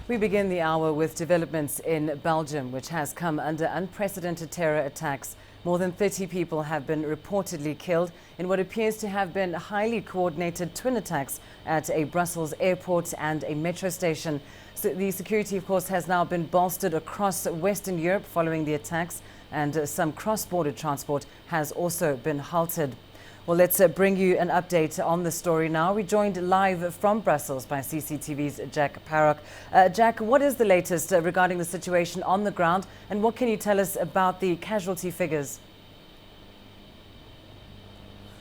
We begin the hour with developments in Belgium, which has come under unprecedented terror attacks. More than 30 people have been reportedly killed in what appears to have been highly coordinated twin attacks at a Brussels airport and a metro station. So the security, of course, has now been bolstered across Western Europe following the attacks, and some cross-border transport has also been halted. Well, let's bring you an update on the story now. We're joined live from Brussels by CCTV's Jack Parrock. Jack, what is the latest regarding the situation on the ground, and what can you tell us about the casualty figures?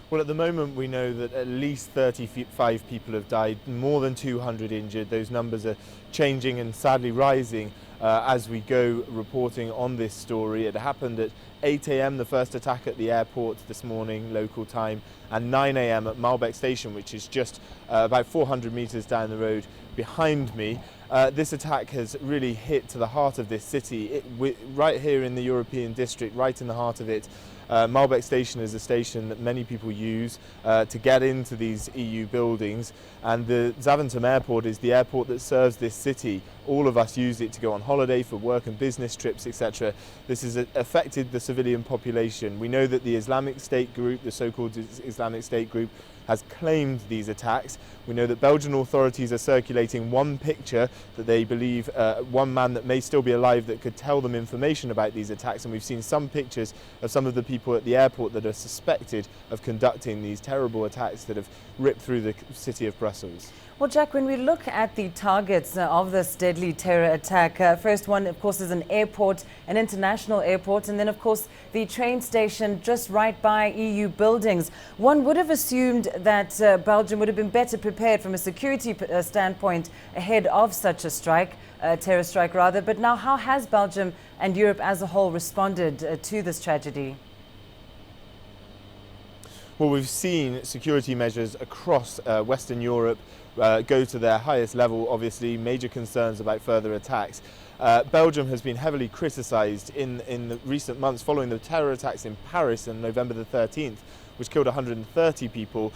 Well, at the moment, we know that at least 35 people have died, more than 200 injured. Those numbers are changing and sadly rising as we go reporting on this story. It happened at 8 a.m, the first attack at the airport this morning, local time, and 9 a.m. at Malbec Station, which is just about 400 meters down the road behind me. This attack has really hit to the heart of this city, right here in the European district, right in the heart of it. Malbec Station is a station that many people use to get into these EU buildings, and the Zaventem Airport is the airport that serves this city. All of us use it to go on holiday, for work and business trips, etc. This has affected the civilian population. We know that the Islamic State group, the so-called Islamic State group, has claimed these attacks. We know that Belgian authorities are circulating one picture that they believe one man that may still be alive that could tell them information about these attacks, and we've seen some pictures of some of the people at the airport that are suspected of conducting these terrible attacks that have ripped through the city of Brussels. Well, Jack, when we look at the targets of this deadly terror attack, first one, of course, is an airport, an international airport, and then, of course, the train station just right by EU buildings. One would have assumed that Belgium would have been better prepared from a security standpoint ahead of such a strike, terror strike rather. But now, how has Belgium and Europe as a whole responded to this tragedy? Well, we've seen security measures across Western Europe go to their highest level. Obviously, major concerns about further attacks. Belgium has been heavily criticised in the recent months following the terror attacks in Paris on November the 13th, which killed 130 people,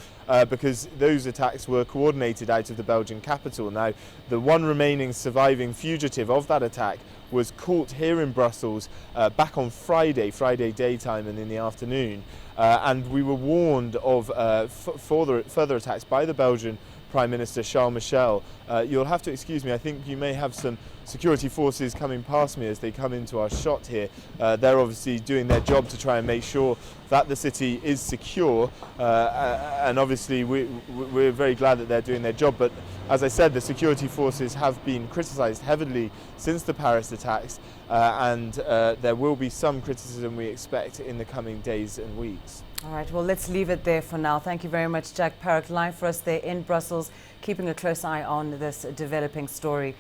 because those attacks were coordinated out of the Belgian capital. Now, the one remaining surviving fugitive of that attack was caught here in Brussels back on Friday daytime and in the afternoon. And we were warned of further attacks by the Belgian Prime Minister Charles Michel. You'll have to excuse me, I think you may have some security forces coming past me as they come into our shot here. They're obviously doing their job to try and make sure that the city is secure, and obviously we're very glad that they're doing their job. But as I said, the security forces have been criticised heavily since the Paris attacks, and there will be some criticism we expect in the coming days and weeks. All right, well, let's leave it there for now. Thank you very much, Jack Parrock, live for us there in Brussels, keeping a close eye on this developing story.